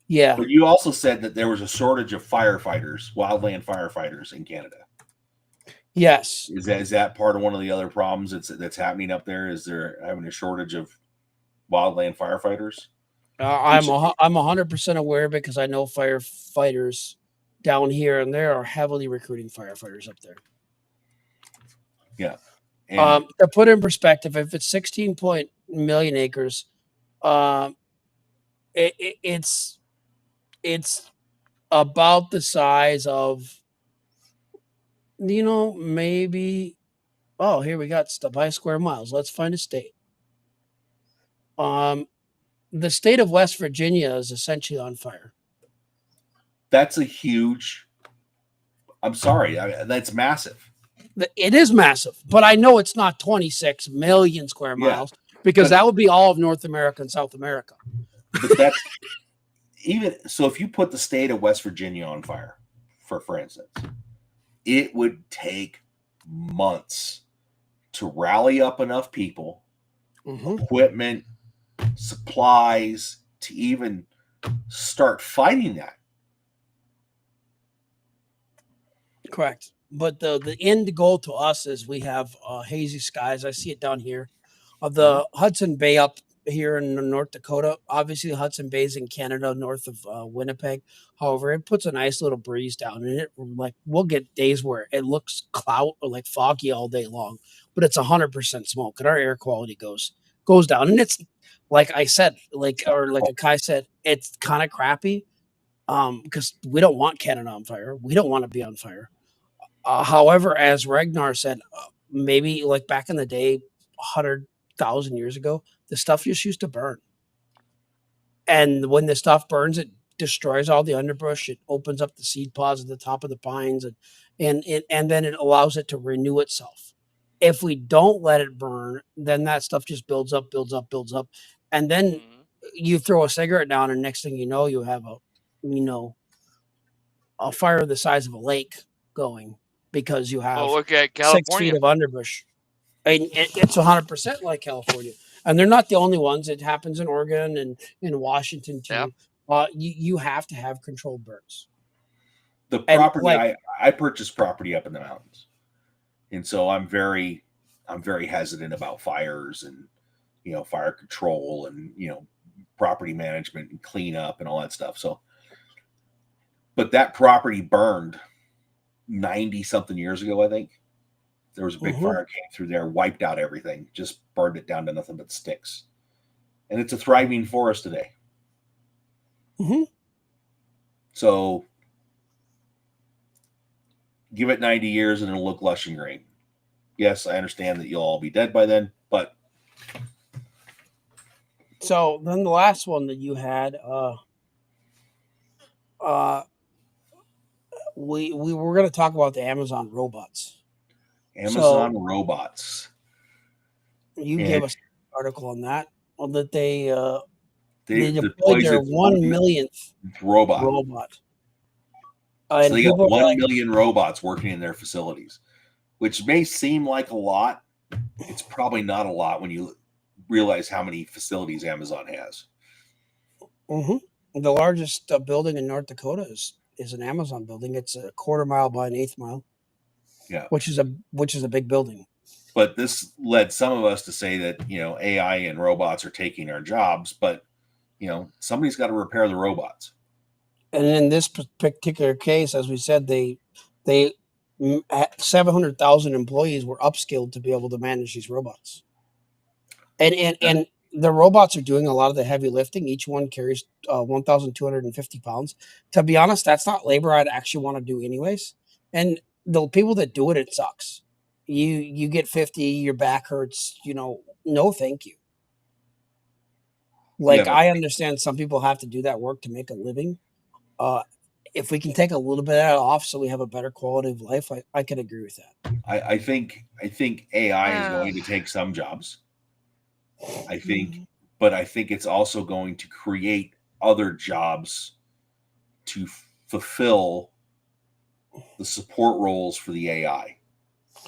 Yeah. But you also said that there was a shortage of firefighters, wildland firefighters in Canada. Yes. Is that part of one of the other problems that's happening up there? Is there having a shortage of wildland firefighters? I'm 100% aware because I know firefighters down here, and they are heavily recruiting firefighters up there. Yeah. To put in perspective, if it's 16 million acres, it's about the size of, maybe. Oh, here we got by square miles. Let's find a state. The state of West Virginia is essentially on fire. That's a huge. I'm sorry, that's massive. It is massive, but I know it's not 26 million square miles because that would be all of North America and South America. But that's even so. If you put the state of West Virginia on fire, for instance, it would take months to rally up enough people, equipment, supplies to even start fighting that. Correct. But the end goal to us is we have hazy skies. I see it down here. The Hudson Bay up here in North Dakota. Obviously, the Hudson Bay is in Canada, north of Winnipeg. However, it puts a nice little breeze down, and we'll get days where it looks cloud or like foggy all day long, but it's 100% smoke, and our air quality goes down. And it's like I said, like Akai said, it's kind of crappy because we don't want Canada on fire. We don't want to be on fire. However, as Ragnar said, maybe like back in the day, 100,000 years ago, the stuff just used to burn. And when the stuff burns, it destroys all the underbrush. It opens up the seed pods at the top of the pines, and then it allows it to renew itself. If we don't let it burn, then that stuff just builds up. And then you throw a cigarette down, and next thing you know, you have a fire the size of a lake going because you have look at California. 6 feet of underbrush. And it's 100% like California. And they're not the only ones. It happens in Oregon and in Washington too. Yep. You have to have controlled burns. The property I purchased property up in the mountains, and so I'm very hesitant about fires and fire control and property management and cleanup and all that stuff. So, but that property burned 90 something years ago, I think. There was a big fire came through there, wiped out everything, just burned it down to nothing but sticks. And it's a thriving forest today. So give it 90 years and it'll look lush and green. Yes, I understand that you'll all be dead by then, but. So then the last one that you had, we were going to talk about the Amazon robots. Amazon robots. You gave us an article on that. Well, that they deployed their 1 millionth robot. So they got 1 million robots working in their facilities, which may seem like a lot. It's probably not a lot when you realize how many facilities Amazon has. Mm-hmm. The largest building in North Dakota is an Amazon building. It's a 1/4 mile by an 1/8 mile. Yeah, which is a big building. But this led some of us to say that AI and robots are taking our jobs, but somebody's got to repair the robots. And in this particular case, as we said, they 700,000 employees were upskilled to be able to manage these robots. And the robots are doing a lot of the heavy lifting. Each one carries 1,250 pounds. To be honest, that's not labor I'd actually want to do anyways. And the people that do it, it sucks. You get 50, your back hurts. No, thank you. I understand some people have to do that work to make a living. If we can take a little bit of that off so we have a better quality of life, I could agree with that. I think AI is going to take some jobs. I think it's also going to create other jobs to fulfill the support roles for the AI,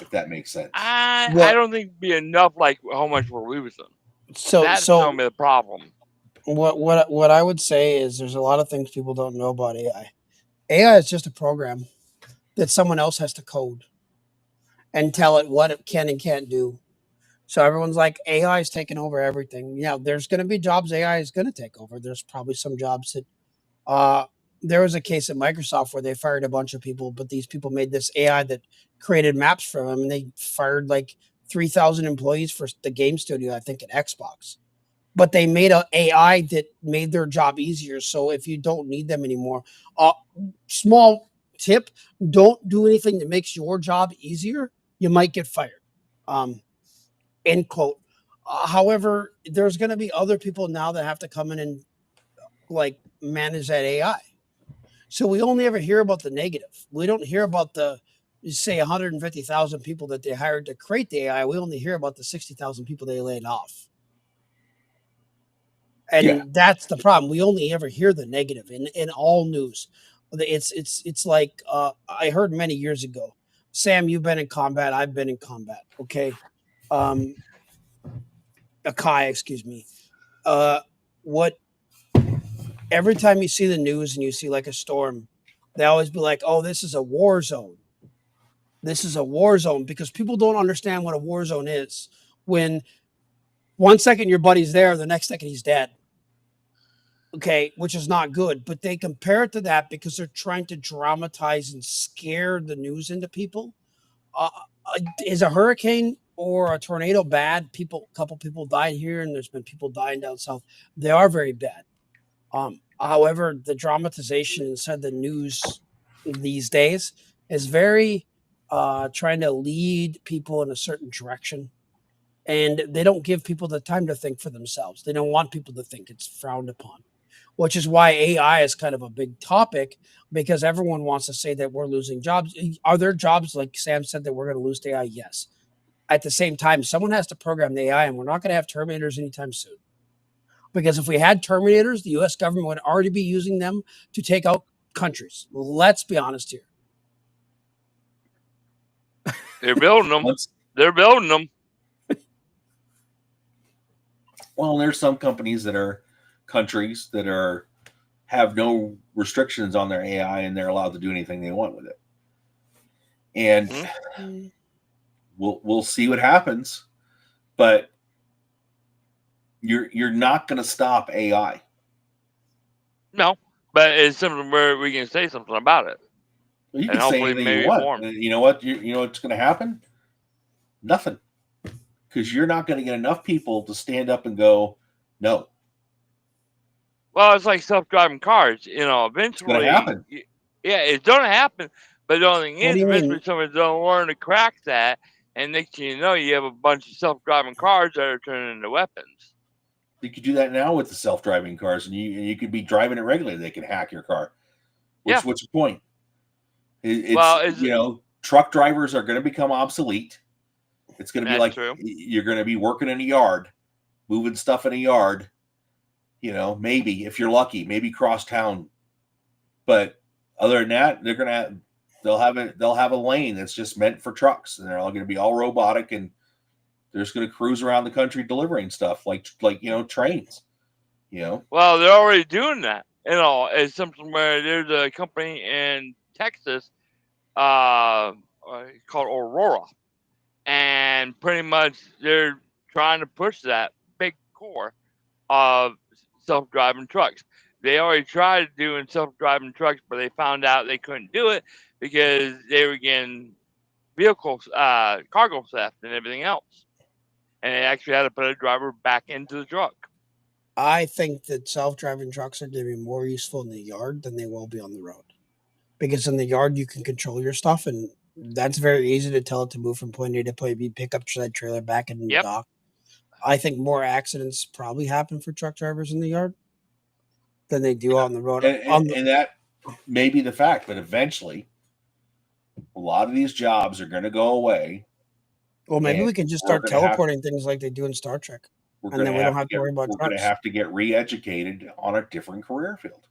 if that makes sense. I don't think it'd be enough like how much we're losing. That's going to be the problem. What I would say is there's a lot of things people don't know about AI. AI is just a program that someone else has to code and tell it what it can and can't do. So everyone's like, AI is taking over everything. Yeah, there's going to be jobs AI is going to take over. There's probably some jobs that there was a case at Microsoft where they fired a bunch of people, but these people made this AI that created maps for them, and they fired like 3,000 employees for the game studio, I think, at Xbox. But they made an AI that made their job easier. So if you don't need them anymore, small tip, don't do anything that makes your job easier. You might get fired. End quote. However, there's going to be other people now that have to come in and manage that AI. So we only ever hear about the negative. We don't hear about say 150,000 people that they hired to create the AI. We only hear about the 60,000 people they laid off. And that's the problem. We only ever hear the negative in all news. It's like I heard many years ago. Sam, you've been in combat. I've been in combat. Okay. Akai, excuse me. Every time you see the news and you see like a storm, they always be like, "Oh, this is a war zone. This is a war zone," because people don't understand what a war zone is. When 1 second your buddy's there, the next second he's dead. Okay, which is not good, but they compare it to that because they're trying to dramatize and scare the news into people. Is a hurricane or a tornado bad? A couple people died here, and there's been people dying down south. They are very bad. However, the dramatization inside the news these days is very trying to lead people in a certain direction, and they don't give people the time to think for themselves. They don't want people to think. It's frowned upon, which is why AI is kind of a big topic, because everyone wants to say that we're losing jobs. Are there jobs, like Sam said, that we're going to lose to AI? Yes. At the same time, someone has to program the AI, and we're not going to have Terminators anytime soon. Because if we had Terminators, the U.S. government would already be using them to take out countries. Let's be honest here. They're building them. They're building them. Well, there's some countries that have no restrictions on their AI, and they're allowed to do anything they want with it. And we'll see what happens, but you're not going to stop AI. No, but it's something where we can say something about it. Well, you can say anything you want. You know what? You know what's going to happen? Nothing, because you're not going to get enough people to stand up and go, no. Well, it's like self-driving cars. Eventually, it's going to happen. Yeah, it's going to happen. But the only thing is, eventually someone's going to learn to crack that, and next thing you know, you have a bunch of self-driving cars that are turning into weapons. You could do that now with the self-driving cars, and you could be driving it regularly. They can hack your car. What's the point? truck drivers are going to become obsolete. It's going to be like true. You're going to be working in a yard, moving stuff in a yard. Maybe if you're lucky, maybe cross town. But other than that, they'll have a lane that's just meant for trucks, and they're all going to be all robotic, and they're just going to cruise around the country delivering stuff like trains. Well, they're already doing that. It's something where there's a company in Texas, called Aurora, and pretty much they're trying to push that big core of self-driving trucks. They already tried doing self-driving trucks, but they found out they couldn't do it because they were getting vehicles, cargo theft and everything else. And they actually had to put a driver back into the truck. I think that self-driving trucks are going to be more useful in the yard than they will be on the road. Because in the yard, you can control your stuff, and that's very easy to tell it to move from point A to point B, pick up that trailer back in the dock. I think more accidents probably happen for truck drivers in the yard than they do on the road. And that may be the fact, but eventually, a lot of these jobs are going to go away. Well, maybe we can just start teleporting things like they do in Star Trek. And then we don't have to worry about trucks. We're going to have to get re-educated on a different career field.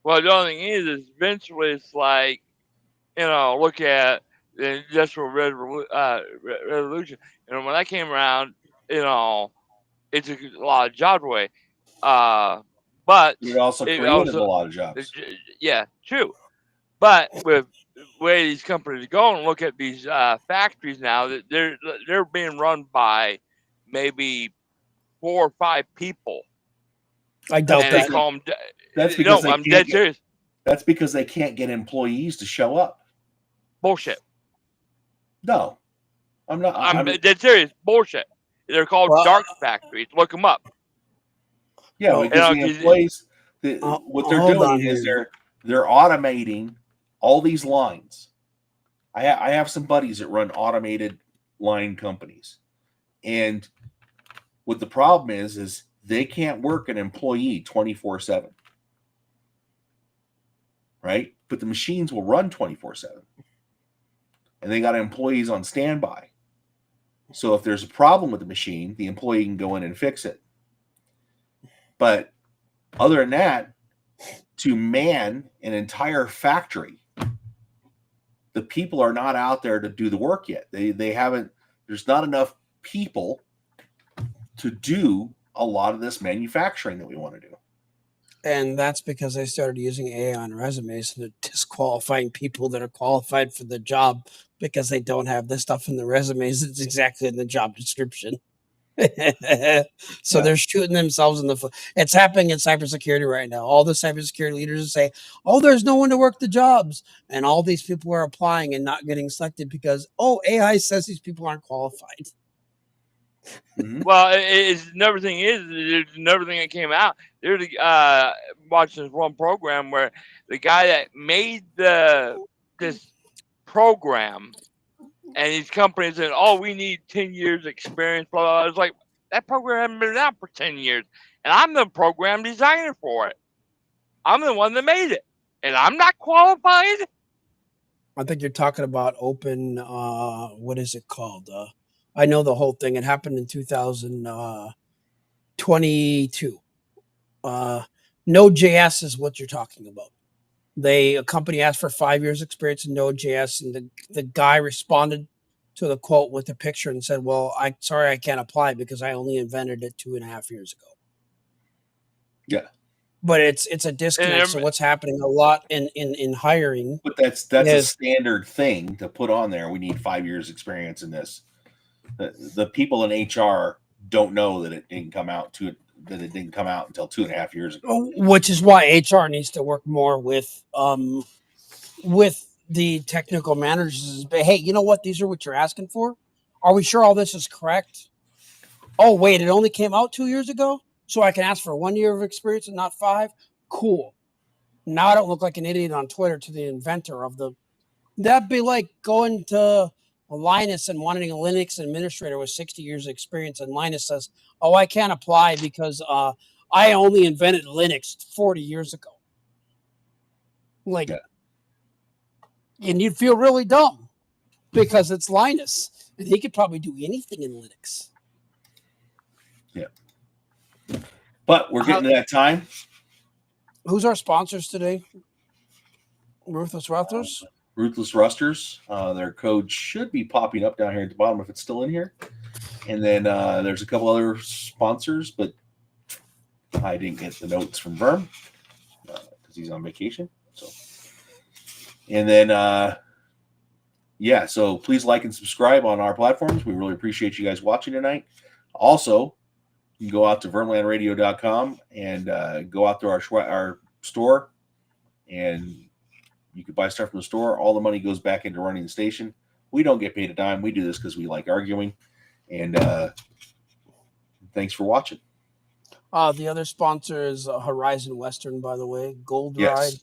Well, the only thing is eventually it's like, look at the Industrial Revolution. When that came around, it took a lot of jobs away. But it also created a lot of jobs. Yeah, true. But with the way these companies go and look at these factories now, that they're being run by maybe 4 or 5 people. I doubt that. They call them, that's because I'm dead serious. That's because they can't get employees to show up. Bullshit. No, I'm not. I'm dead serious. Bullshit. They're called dark factories. Look them up. Yeah, because the employees, what they're doing is they're automating all these lines. I have some buddies that run automated line companies, and what the problem is they can't work an employee 24/7, right? But the machines will run 24/7, and they got employees on standby. So if there's a problem with the machine, the employee can go in and fix it. But other than that, to man an entire factory, the people are not out there to do the work yet. They haven't. There's not enough people to do a lot of this manufacturing that we want to do. And that's because they started using AI on resumes and disqualifying people that are qualified for the job because they don't have this stuff in the resumes. It's exactly in the job description. So they're shooting themselves in the foot. It's happening in cybersecurity right now. All the cybersecurity leaders say, "Oh, there's no one to work the jobs," and all these people are applying and not getting selected because AI says these people aren't qualified. Mm-hmm. Well, another thing there's another thing that came out. There's watching this one program where the guy that made this program. And these companies said, "Oh, we need 10 years experience." Blah, blah, blah. I was like, that program hasn't been out for 10 years. And I'm the program designer for it. I'm the one that made it. And I'm not qualified. I think you're talking about open, what is it called? I know the whole thing. It happened in 2022. Node.js is what you're talking about. A company asked for 5 years experience in Node.js, and the guy responded to the quote with a picture and said, "Well, sorry, I can't apply because I only invented it 2.5 years ago." Yeah. But it's a disconnect. So what's happening a lot in hiring? But that's a standard thing to put on there. We need 5 years experience in this. The people in HR don't know that it didn't come out until 2.5 years ago. Which is why HR needs to work more with the technical managers. But hey, you know what? These are what you're asking for. Are we sure all this is correct? Oh, wait, it only came out 2 years ago, so I can ask for 1 year of experience and not 5. Cool. Now I don't look like an idiot on Twitter to the inventor of the. That'd be like going to Linus and wanting a Linux administrator with 60 years of experience, and Linus says, "Oh, I can't apply because I only invented Linux 40 years ago." And you'd feel really dumb. because it's Linus, and he could probably do anything in Linux. Yeah. But we're getting to that time. Who's our sponsors today? Ruthless Rusters? Ruthless Rusters. Their code should be popping up down here at the bottom if it's still in here. And then there's a couple other sponsors, but I didn't get the notes from Verm because he's on vacation. So, and then so please like and subscribe on our platforms. We really appreciate you guys watching tonight. Also, you can go out to vermlandradio.com and go out to our store, and you can buy stuff from the store. All the money goes back into running the station. We don't get paid a dime. We do this because we like arguing. And thanks for watching. The other sponsor is Horizon Western, by the way. Gold Ride,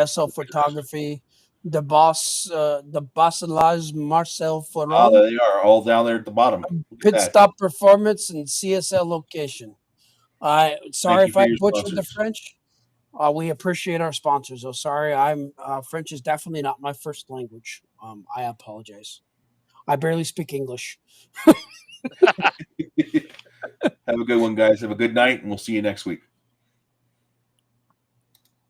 SL Photography, the Bosselage Marcel Ferron. Oh, there they are, all down there at the bottom. Pit Stop Performance and CSL Location. Sorry if I butchered the French. We appreciate our sponsors. Oh, sorry, French is definitely not my first language. I apologize. I barely speak English. Have a good one, guys. Have a good night, and we'll see you next week.